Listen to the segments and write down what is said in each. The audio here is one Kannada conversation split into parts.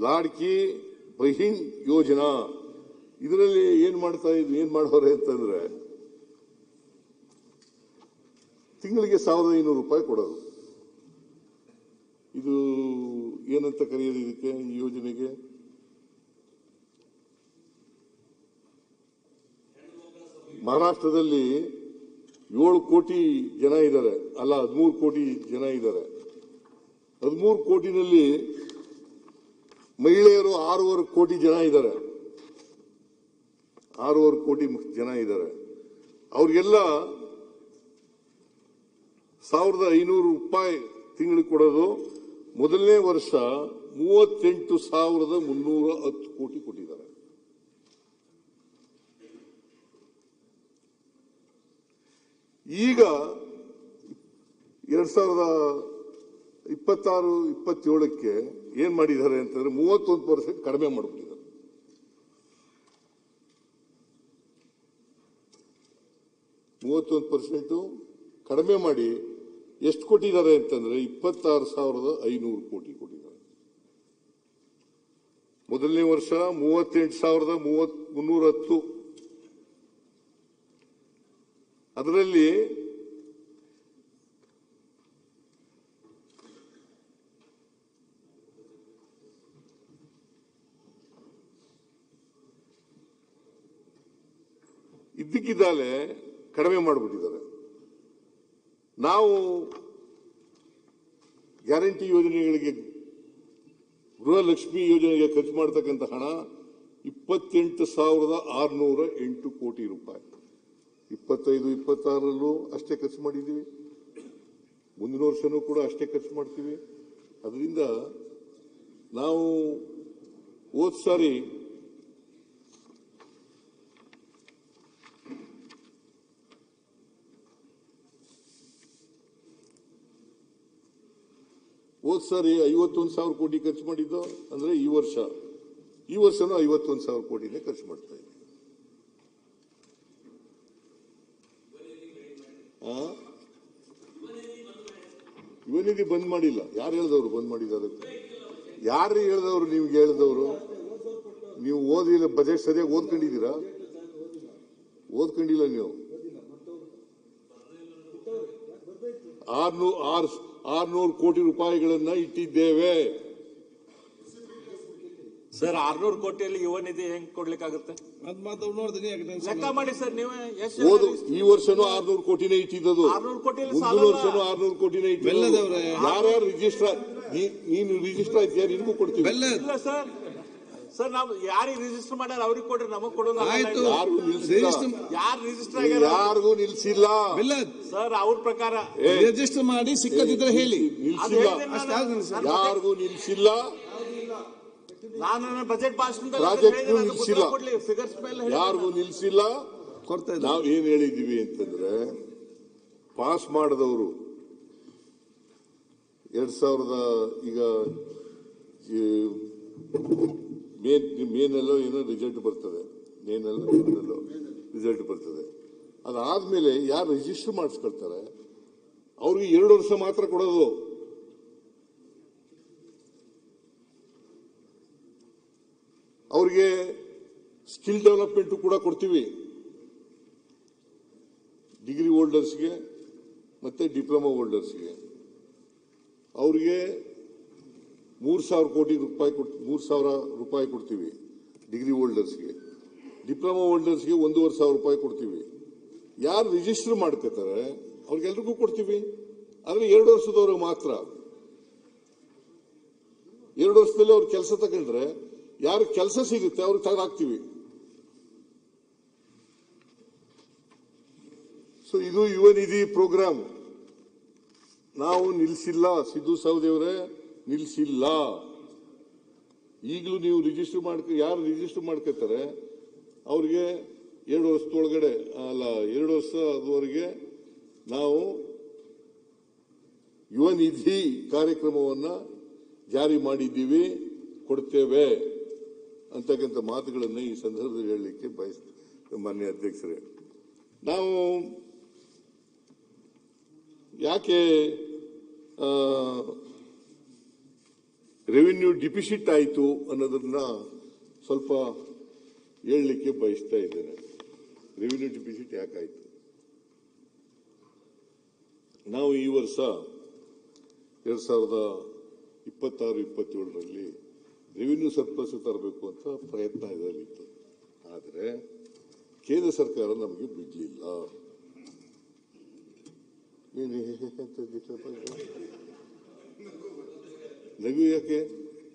ಲಾಡ್ಕಿ ಬಹಿನ್ ಯೋಜನಾ ಇದರಲ್ಲಿ ಏನ್ ಮಾಡೋರೆ ಅಂತಂದ್ರೆ ತಿಂಗಳಿಗೆ 1500 ರೂಪಾಯಿ ಕೊಡೋದು. ಇದು ಏನಂತ ಕರೆಯೋದು ಇದಕ್ಕೆ, ಈ ಯೋಜನೆಗೆ? ಮಹಾರಾಷ್ಟ್ರದಲ್ಲಿ 7 ಕೋಟಿ ಜನ ಇದ್ದಾರೆ, ಅಲ್ಲ 13 ಕೋಟಿ ಜನ ಇದ್ದಾರೆ. 13 ಕೋಟಿನಲ್ಲಿ ಮಹಿಳೆಯರು 6.5 ಕೋಟಿ ಜನ ಇದ್ದಾರೆ. 6.5 ಕೋಟಿ ಜನ ಇದ್ದಾರೆ. ಅವ್ರಿಗೆಲ್ಲ 1500 ರೂಪಾಯಿ ತಿಂಗಳಿಗೆ ಕೊಡೋದು. ಮೊದಲನೇ ವರ್ಷ 38,310 ಕೋಟಿ ಕೊಟ್ಟಿದ್ದಾರೆ. ಈಗ 2026-27ಕ್ಕೆ ಏನ್ ಮಾಡಿದ್ದಾರೆ ಅಂತಂದ್ರೆ 31% ಕಡಿಮೆ ಮಾಡಿಬಿಟ್ಟಿದ್ದಾರೆ. 31% ಕಡಿಮೆ ಮಾಡಿ ಎಷ್ಟು ಕೊಟ್ಟಿದ್ದಾರೆ ಅಂತಂದ್ರೆ 26,500 ಕೋಟಿ ಕೊಟ್ಟಿದ್ದಾರೆ. ಮೊದಲನೇ ವರ್ಷ 38,310. ಅದರಲ್ಲಿ ಇದ್ದಕ್ಕಿದ್ದಾಲೆ ಕಡಿಮೆ ಮಾಡಿಬಿಟ್ಟಿದ್ದಾರೆ. ನಾವು ಗ್ಯಾರಂಟಿ ಯೋಜನೆಗಳಿಗೆ, ಗೃಹಲಕ್ಷ್ಮಿ ಯೋಜನೆಗೆ ಖರ್ಚು ಮಾಡತಕ್ಕಂಥ ಹಣ 28,608 ಕೋಟಿ ರೂಪಾಯಿ. 25-26ರಲ್ಲೂ ಅಷ್ಟೇ ಖರ್ಚು ಮಾಡಿದ್ದೀವಿ, ಮುಂದಿನ ವರ್ಷನೂ ಕೂಡ ಅಷ್ಟೇ ಖರ್ಚು ಮಾಡ್ತೀವಿ. ಅದರಿಂದ ನಾವು ಹೋದ ಸಾರಿ ಹೋದ ಸಾರಿ 51,000 ಕೋಟಿ ಖರ್ಚು ಮಾಡಿದ್ದು. ಅಂದ್ರೆ ಈ ವರ್ಷನೂ 51,000 ಕೋಟಿನೇ ಖರ್ಚು ಮಾಡ್ತಾ ಇದ್ದೀವಿ. ಯುವ ನಿಧಿ ಬಂದ್ ಮಾಡಿಲ್ಲ. ಯಾರು ಹೇಳಿದವರು ಬಂದ್ ಮಾಡಿದ್ದಾರೆ? ಯಾರು ಹೇಳಿದವರು? ನಿಮ್ಗೆ ಹೇಳಿದವರು? ನೀವು ಓದಿಲ್ಲ, ಬಜೆಟ್ ಸರಿಯಾಗಿ ಓದ್ಕೊಂಡಿದ್ದೀರಾ? ಓದ್ಕೊಂಡಿಲ್ಲ ನೀವು. 600 ಕೋಟಿ ರೂಪಾಯಿಗಳನ್ನ ಇಟ್ಟಿದ್ದೇವೆ ಸರ್. 600 ಕೋಟಿಯಲ್ಲಿ ಯುವ ನಿಧಿ ಹೆಂಗ್ ಕೊಡ್ಲಿಕ್ಕಾಗುತ್ತೆ? ಲೆಕ್ಕ ಮಾಡಿ ಸರ್ ನೀವೇ. ಈ ವರ್ಷನೂ 600 ಕೋಟಿನೇ ಇಟ್ಟಿದ್ದು. 600 ಕೋಟಿಯಲ್ಲಿ ಮುಂದಿನ ವರ್ಷನೂ 600 ಕೋಟಿನೇ ಇಟ್ಟಿದ್ದು. ಯಾರ್ಯಾರು ರಿಜಿಸ್ಟರ್, ನೀನು ರಿಜಿಸ್ಟರ್ ಆಯ್ತು, ನಿನ್ಗೂ ಕೊಡ್ತೀವಿ. ಇಲ್ಲ ಸರ್, ಸರ್ ನಾವು ಯಾರಿಗೆ ರಿಜಿಸ್ಟರ್ ಮಾಡ್ಯಾರ ಅವ್ರಿಗೆ ಕೊಡ್ರಿ, ನಮಗ್ ಕೊಡೋದು. ಯಾರಿಗೂ ನಿಲ್ಸಿಲ್ಲ. ಯಾರು ರಿಜಿಸ್ಟರ್ ಆಗ್ಯಾರ ಯಾರಿಗೂ ನಿಲ್ಸಿಲ್ಲ ಸರ್. ಅವ್ರ ಪ್ರಕಾರ ರಿಜಿಸ್ಟರ್ ಮಾಡಿ ಸಿಕ್ಕದಿದ್ರೆ ಹೇಳಿ. ನಿಲ್ಸಿಲ್ಲ, ಯಾರಿಗೂ ನಿಲ್ಸಿಲ್ಲ. ನಾನು ಬಜೆಟ್ ಪ್ರಾಜೆಕ್ಟ್ ನಿಲ್ಸಿಲ್ಲ, ಯಾರಿಗೂ ನಿಲ್ಸಿಲ್ಲ. ನಾವು ಏನ್ ಹೇಳಿದೀವಿ ಅಂತಂದ್ರೆ, ಪಾಸ್ ಮಾಡಿದವರು 2000 ಈಗ ಮೇನಲ್ಲೋ ಏನೋ ರಿಸಲ್ಟ್ ಬರ್ತದೆ, ರಿಸಲ್ಟ್ ಬರ್ತದೆ. ಅದಾದ್ಮೇಲೆ ಯಾರು ರಿಜಿಸ್ಟರ್ ಮಾಡಿಸ್ಕೊಳ್ತಾರೆ ಅವ್ರಿಗೆ 2 ವರ್ಷ ಮಾತ್ರ ಕೊಡೋದು. ಅವ್ರಿಗೆ ಸ್ಕಿಲ್ ಡೆವಲಪ್ಮೆಂಟ್ ಕೂಡ ಕೊಡ್ತೀವಿ, ಡಿಗ್ರಿ ಹೋಲ್ಡರ್ಸ್ಗೆ ಮತ್ತೆ ಡಿಪ್ಲೊಮಾ ಹೋಲ್ಡರ್ಸ್ಗೆ. ಅವ್ರಿಗೆ 3,000 ಕೋಟಿ ರೂಪಾಯಿ 3,000 ರೂಪಾಯಿ ಕೊಡ್ತೀವಿ ಡಿಗ್ರಿ ಹೋಲ್ಡರ್ಸ್ಗೆ. ಡಿಪ್ಲೊಮಾ ಹೋಲ್ಡರ್ಸ್ಗೆ 1,500 ರೂಪಾಯಿ ಕೊಡ್ತೀವಿ. ಯಾರು ರಿಜಿಸ್ಟರ್ ಮಾಡ್ಕೋತಾರೆ ಅವ್ರಿಗೆಲ್ರಿಗೂ ಕೊಡ್ತೀವಿ. ಆದ್ರೆ 2 ವರ್ಷದವ್ರಿಗೆ ಮಾತ್ರ. 2 ವರ್ಷದಲ್ಲಿ ಅವ್ರು ಕೆಲಸ ತಗೊಂಡ್ರೆ, ಯಾರು ಕೆಲಸ ಸಿಗುತ್ತೆ ಅವ್ರಿಗೆ ತೆಗೆದಾಕ್ತೀವಿ. ಸೊ ಇದು ಯುವ ನಿಧಿ ಪ್ರೋಗ್ರಾಮ್. ನಾವು ನಿಲ್ಸಿಲ್ಲ, ಸಿದ್ದು ಸವದಿಯವರೇ, ನಿಲ್ಸಿಲ್ಲ. ಈಗಲೂ ನೀವು ಯಾರು ರಿಜಿಸ್ಟರ್ ಮಾಡ್ಕೋತಾರೆ ಅವ್ರಿಗೆ 2 ವರ್ಷದೊಳಗಡೆ, ಅಲ್ಲ 2 ವರ್ಷದವರೆಗೆ ನಾವು ಯುವ ನಿಧಿ ಕಾರ್ಯಕ್ರಮವನ್ನ ಜಾರಿ ಮಾಡಿದ್ದೀವಿ, ಕೊಡ್ತೇವೆ ಅಂತಕ್ಕಂಥ ಮಾತುಗಳನ್ನು ಈ ಸಂದರ್ಭದಲ್ಲಿ ಹೇಳಲಿಕ್ಕೆ ಬಯಸ್ತೇನೆ. ಮಾನ್ಯ ಅಧ್ಯಕ್ಷರೇ, ನಾವು ಯಾಕೆ ರೆವಿನ್ಯೂ ಡಿಫಿಸಿಟ್ ಆಯಿತು ಅನ್ನೋದನ್ನ ಸ್ವಲ್ಪ ಹೇಳಲಿಕ್ಕೆ ಬಯಸ್ತಾ ಇದ್ದೇನೆ. ರೆವಿನ್ಯೂ ಡಿಫಿಸಿಟ್ ಯಾಕಾಯಿತು? ನಾವು ಈ ವರ್ಷ 2026-27ರಲ್ಲಿ ರೆವಿನ್ಯೂ ಸರ್ಪ್ಲಸ್ ತರಬೇಕು ಅಂತ ಪ್ರಯತ್ನ ಇದರಲ್ಲಿತ್ತು. ಆದರೆ ಕೇಂದ್ರ ಸರ್ಕಾರ ನಮಗೆ ಬಿಡಲಿಲ್ಲ. ನಗು ಯಾಕೆ?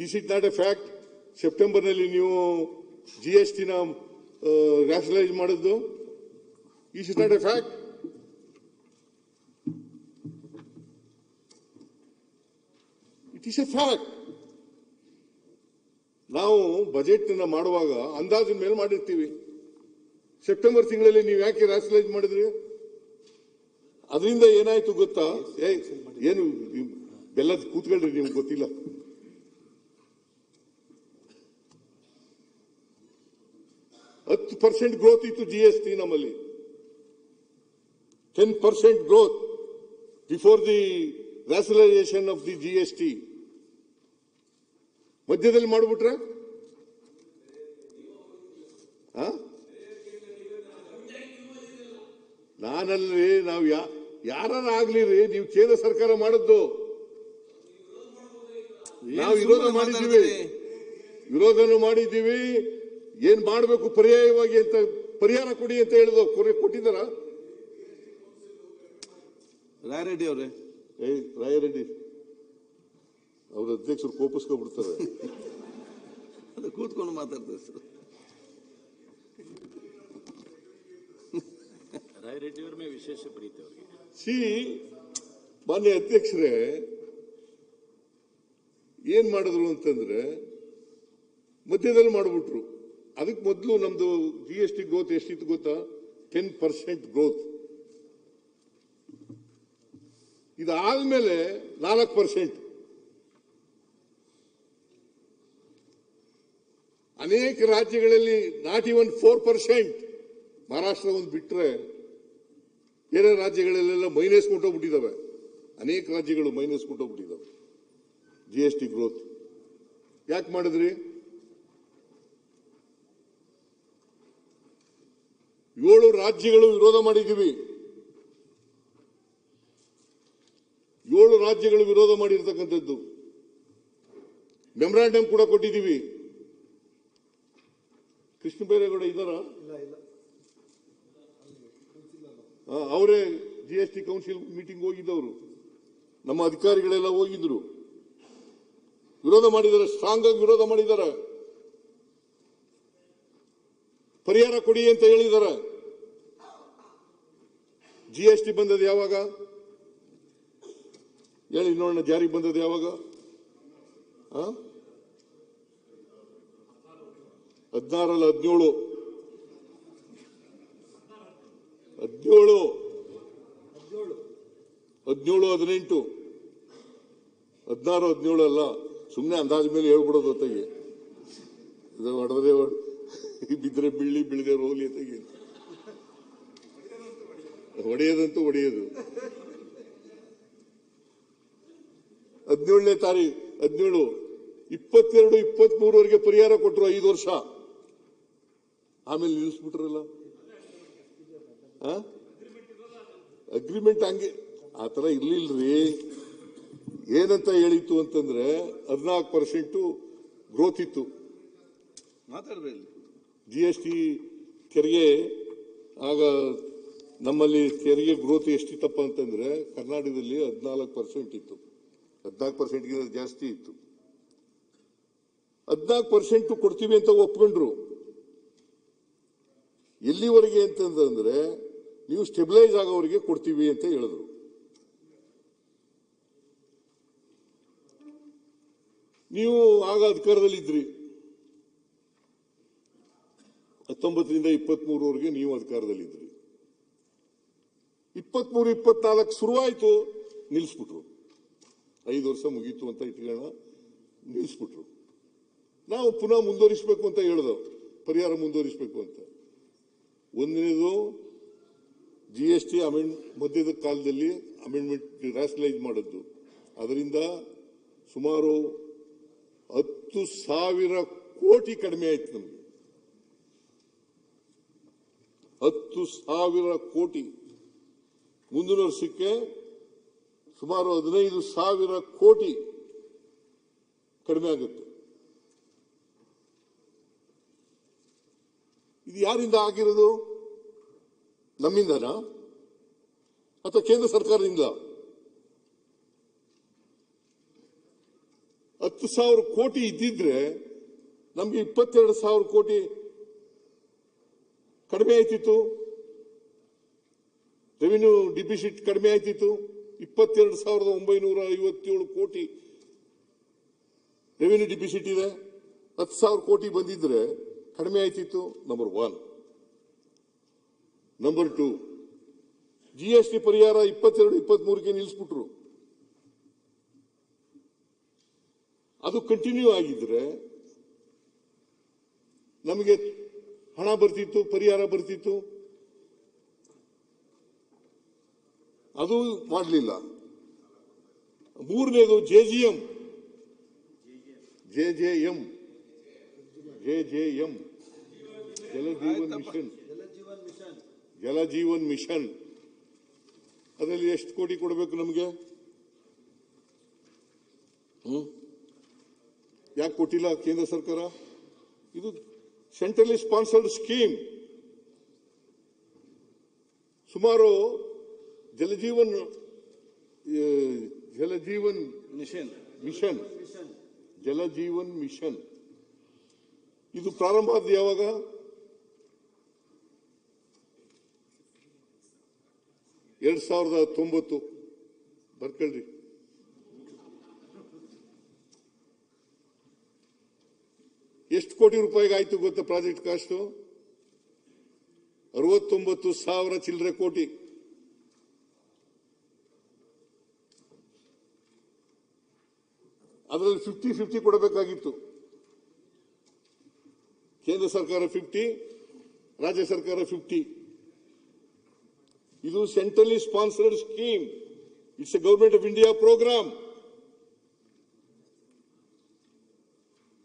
Is it not A fact? ಸೆಪ್ಟೆಂಬರ್ನಲ್ಲಿ ನೀವು GSTನ ರ್ಯಾಷನಲೈಸ್ ಮಾಡಿದ್ದು is it not A fact? It is A fact. ನಾವು ಬಜೆಟ್ ಮಾಡುವಾಗ ಅಂದಾಜಿನ ಮೇಲೆ ಮಾಡಿರ್ತೀವಿ. ಸೆಪ್ಟೆಂಬರ್ ತಿಂಗಳಲ್ಲಿ ನೀವು ಯಾಕೆ ರ್ಯಾಷನಲೈಸ್ ಮಾಡಿದ್ರಿ? ಅದರಿಂದ ಏನಾಯ್ತು ಗೊತ್ತಾ? ಏನು ಬೆಲ್ಲದ ಕೂತ್ಕೊಳ್ರಿ, ನಿಮ್ಗೆ ಗೊತ್ತಿಲ್ಲ. %10 ಗ್ರೋತ್ ಇತ್ತು GST ನಮ್ಮಲ್ಲಿ. 10% growth before the rationalisation of the GST. ಮಧ್ಯದಲ್ಲಿ ಮಾಡಿಬಿಟ್ರೆ ನಾನಲ್ಲಿ ನಾವು ಯಾರಾಗ್ಲಿ ರೀ, ನೀವು ಕೇಂದ್ರ ಸರ್ಕಾರ ಮಾಡಿದ್ದು. ನಾವು ವಿರೋಧನೂ ಮಾಡಿದ್ದೀವಿ. ಏನ್ ಮಾಡಬೇಕು ಪರ್ಯಾಯವಾಗಿ ಅಂತ ಪರಿಹಾರ ಕೊಡಿ ಅಂತ ಹೇಳಿದ ಕೊಟ್ಟಿದ್ದಾರ? ರಾಯರೆಡ್ಡಿ ಅವರೇ, ರಾಯರೆಡ್ಡಿ ಅವ್ರ ಅಧ್ಯಕ್ಷರು ಕೋಪಿಸ್ಕೊಂಡ್ಬಿಡ್ತಾರೆ. ಅದು ಕೂತ್ಕೊಂಡು ಮಾತಾಡ್ತಾರೆ ಸರ್. ರಾಯರೆಡ್ಡಿ ಅವ್ರ ಮೇಲೆ ವಿಶೇಷ ಪ್ರೀತಿ ಅವರಿಗೆ. ಮಾನ್ಯ ಅಧ್ಯಕ್ಷರೇ, ಏನ್ ಮಾಡಿದ್ರು ಅಂತಂದ್ರೆ ಮಧ್ಯದಲ್ಲಿ ಮಾಡಿಬಿಟ್ರು. ಅದಕ್ಕೆ ಮೊದಲು ನಮ್ದು GST ಗ್ರೋತ್ ಎಷ್ಟಿತ್ತು ಗೊತ್ತಾ? 10% ಗ್ರೋತ್. ಇದಾದ್ಮೇಲೆ 4%. ಅನೇಕ ರಾಜ್ಯಗಳಲ್ಲಿ ನಾಟ್ ಇವನ್ 4%. ಮಹಾರಾಷ್ಟ್ರ ಒಂದು ಬಿಟ್ರೆ ಬೇರೆ ರಾಜ್ಯಗಳಲ್ಲೆಲ್ಲ ಮೈನಸ್ ಕೊಟ್ಟೋಗ್ಬಿಟ್ಟಿದ್ದಾವೆ. ಅನೇಕ ರಾಜ್ಯಗಳು ಮೈನಸ್ ಕೊಟ್ಟೋಗ್ಬಿಟ್ಟಿದ್ದಾವೆ GST ಗ್ರೋತ್. ಯಾಕೆ ಮಾಡಿದ್ರಿ? 7 ರಾಜ್ಯಗಳು ವಿರೋಧ ಮಾಡಿದ್ದೀವಿ. 7 ರಾಜ್ಯಗಳು ವಿರೋಧ ಮಾಡಿರ್ತಕ್ಕಂಥದ್ದು. ಮೆಮೊರಾಂಡಮ್ ಕೂಡ ಕೊಟ್ಟಿದ್ದೀವಿ. ಕೃಷ್ಣ ಬೈರೇಗೌಡ ಇದ್ದಾರ? ಅವರೇ GST ಕೌನ್ಸಿಲ್ ಮೀಟಿಂಗ್ ಹೋಗಿದ್ದವರು. ನಮ್ಮ ಅಧಿಕಾರಿಗಳೆಲ್ಲ ಹೋಗಿದ್ರು, ವಿರೋಧ ಮಾಡಿದ್ದಾರೆ, ಸ್ಟ್ರಾಂಗ್ ಆಗಿ ವಿರೋಧ ಮಾಡಿದ್ದಾರೆ. ಪರಿಹಾರ ಕೊಡಿ ಅಂತ ಹೇಳಿದ್ದಾರೆ. GST ಬಂದದ್ದು ಯಾವಾಗ ಹೇಳಿ ನೋಡೋಣ? ಜಾರಿಗೆ ಬಂದದ್ದು ಯಾವಾಗ? 16 17 18 16 17 ಅಲ್ಲ, ಸುಮ್ಮನೆ ಅಂದಾಜ್ ಮೇಲೆ ಹೇಳ್ಬಿಡೋದು ಹೊತ್ತಿಗೆ. ಇದು ಹೊಡೆದ್ರೆ ಬಿದ್ದರೆ ಬೀಳಿ, ಬೀಳದೆ ರೋಲಿ ಹೊತ್ತಿಗೆ. ಹೊಡೆಯೋದಂತೂ ಹೊಡೆಯೋದು. 17ನೇ ತಾರೀಕು 17, 22, 23ವರೆಗೆ ಪರಿಹಾರ ಕೊಟ್ಟರು 5 ವರ್ಷ. ಆಮೇಲೆ ನಿಲ್ಲಿಸ್ಬಿಟ್ರಲ್ಲ. ಅಗ್ರಿಮೆಂಟ್ ಹಂಗೆ ಆ ತರ ಇರ್ಲಿಲ್ರಿ. ಏನಂತ ಹೇಳಿತ್ತು ಅಂತಂದ್ರೆ 14% ಗ್ರೋತ್ ಇತ್ತು. ಮಾತಾಡ್ಬೇಡಿ. GST ತೆರಿಗೆ ಆಗ ನಮ್ಮಲ್ಲಿ ತೆರಿಗೆ ಗ್ರೋತ್ ಎಷ್ಟಿತ್ತಪ್ಪ ಅಂತಂದ್ರೆ ಕರ್ನಾಟಕದಲ್ಲಿ 14% ಇತ್ತು. 14%ಗಿಂತ ಜಾಸ್ತಿ ಇತ್ತು. 14% ಕೊಡ್ತೀವಿ ಅಂತ ಒಪ್ಕೊಂಡ್ರು. ಎಲ್ಲಿವರೆಗೆ ಅಂತಂದ್ರೆ ನೀವು ಸ್ಟೆಬಿಲೈಸ್ ಆಗೋವರೆಗೆ ಕೊಡ್ತೀವಿ ಅಂತ ಹೇಳಿದ್ರು. ನೀವು ಆಗ ಅಧಿಕಾರದಲ್ಲಿದ್ರಿ. 19ರಿಂದ 23ವರೆಗೆ ನೀವು ಅಧಿಕಾರದಲ್ಲಿದ್ರಿ. 23, 24 ಶುರುವಾಯಿತು, ನಿಲ್ಲಿಸ್ಬಿಟ್ರು. 5 ವರ್ಷ ಮುಗೀತು ಅಂತ ಇಟ್ಕೊಳ್ಳೋಣ, ನಿಲ್ಲಿಸ್ಬಿಟ್ರು. ನಾವು ಪುನಃ ಮುಂದುವರಿಸಬೇಕು ಅಂತ ಹೇಳಿದವು, ಪರಿಹಾರ ಮುಂದುವರಿಸಬೇಕು ಅಂತ. ಒಂದನೇದು GST ಮಧ್ಯದ ಕಾಲದಲ್ಲಿ ಅಮೆಂಡ್ಮೆಂಟ್ ರ್ಯಾಷನಲೈಸ್ ಮಾಡಿದ್ದು. ಅದರಿಂದ ಸುಮಾರು 10,000 ಕೋಟಿ ಕಡಿಮೆ ಆಯ್ತು ನಮಗೆ. 10,000 ಕೋಟಿ. ಮುಂದಿನ ವರ್ಷಕ್ಕೆ ಸುಮಾರು 15,000 ಕೋಟಿ ಕಡಿಮೆ ಆಗುತ್ತೆ. ಇದು ಯಾರಿಂದ ಆಗಿರೋದು? ನಮ್ಮಿಂದನಾ ಅಥವಾ ಕೇಂದ್ರ ಸರ್ಕಾರದಿಂದ? 10,000 ಕೋಟಿ ಇದ್ದಿದ್ರೆ ನಮ್ಗೆ 22,000 ಕೋಟಿ ಕಡಿಮೆ ಆಯ್ತಿತ್ತು. ರೆವಿನ್ಯೂ ಡಿಫಿಸಿಟ್ ಕಡಿಮೆ ಆಯ್ತಿತ್ತು. 22,957 ಕೋಟಿ ರೆವಿನ್ಯೂ ಡಿಫಿಸಿಟ್ ಇದೆ. 10,000 ಕೋಟಿ ಬಂದಿದ್ರೆ ಕಡಿಮೆ ಆಯ್ತಿತ್ತು. ನಂಬರ್ 1. ನಂಬರ್ 2, GST ಪರಿಹಾರ 22-23ಗೆ ನಿಲ್ಲಿಸ್ಬಿಟ್ರು. ಅದು ಕಂಟಿನ್ಯೂ ಆಗಿದ್ರೆ ನಮಗೆ ಹಣ ಬರ್ತಿತ್ತು, ಪರಿಹಾರ ಬರ್ತಿತ್ತು. ಅದು ಮಾಡಲಿಲ್ಲ. ಮೂರನೇದು JJM, ಜಲಜೀವನ್ ಮಿಷನ್. ಅದರಲ್ಲಿ ಎಷ್ಟು ಕೋಟಿ ಕೊಡಬೇಕು ನಮಗೆ? ಯಾಕೆ ಕೊಟ್ಟಿಲ್ಲ ಕೇಂದ್ರ ಸರ್ಕಾರ? ಇದು ಸೆಂಟ್ರಲಿ ಸ್ಪಾನ್ಸರ್ಡ್ ಸ್ಕೀಮ್. ಸುಮಾರು ಜಲಜೀವನ್ ಮಿಷನ್ ಇದು ಪ್ರಾರಂಭ ಆದ ಯಾವಾಗ? 2009. ಬರ್ಕಳ್ರಿ. ಎಷ್ಟು ಕೋಟಿ ರೂಪಾಯಿಗೆ ಆಯ್ತು ಗೊತ್ತಾ ಪ್ರಾಜೆಕ್ಟ್ ಕಾಸ್ಟ್? 69,000 ಚಿಲ್ಲರೆ ಕೋಟಿ. ಅದರಲ್ಲಿ 50-50 ಕೊಡಬೇಕಾಗಿತ್ತು. ಕೇಂದ್ರ ಸರ್ಕಾರ 50, ರಾಜ್ಯ ಸರ್ಕಾರ 50. ಇದು centrally sponsored scheme. It's a government of India program.